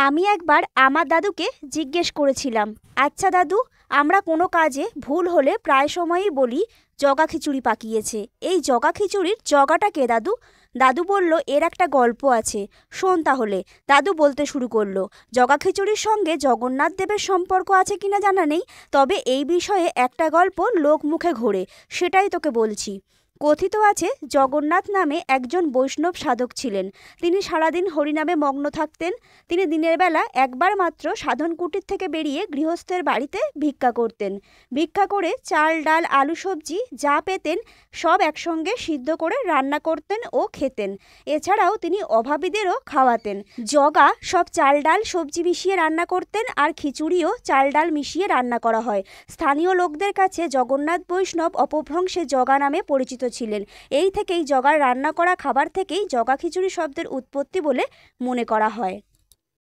আমি একবার আমার দাদুকে জিজ্ঞেস করেছিলাম, আচ্ছা দাদু, আমরা কোনো কাজে ভুল হলে প্রায় সময়ই বলি জগা খিচুড়ি পাকিয়েছে। এই জগা খিচুড়ির জগাটা কে দাদু? দাদু বলল, এর একটা গল্প আছে, শোন তাহলে। দাদু বলতে শুরু করলো, জগা খিচুড়ির সঙ্গে জগন্নাথ দেবের সম্পর্ক আছে কিনা জানা নেই, তবে এই বিষয়ে একটা গল্প লোক মুখে ঘোরে, সেটাই তোকে বলছি। কথিত আছে জগন্নাথ নামে একজন বৈষ্ণব সাধক ছিলেন। তিনি সারাদিন হরিনামে মগ্ন থাকতেন। তিনি দিনের বেলা একবার মাত্র সাধন কুটির থেকে বেরিয়ে গৃহস্থের বাড়িতে ভিক্ষা করতেন। ভিক্ষা করে চাল ডাল আলু সবজি যা পেতেন সব একসঙ্গে সিদ্ধ করে রান্না করতেন ও খেতেন। এছাড়াও তিনি অভাবীদেরও খাওয়াতেন। জগা সব চাল ডাল সবজি মিশিয়ে রান্না করতেন, আর খিচুড়িও চাল ডাল মিশিয়ে রান্না করা হয়। স্থানীয় লোকদের কাছে জগন্নাথ বৈষ্ণব অপভ্রংশে জগা নামে পরিচিত ছিলেন। এই থেকেই জগার রান্না করা খাবার থেকেই জগা খিচুড়ি শব্দের উৎপত্তি বলে মনে করা হয়।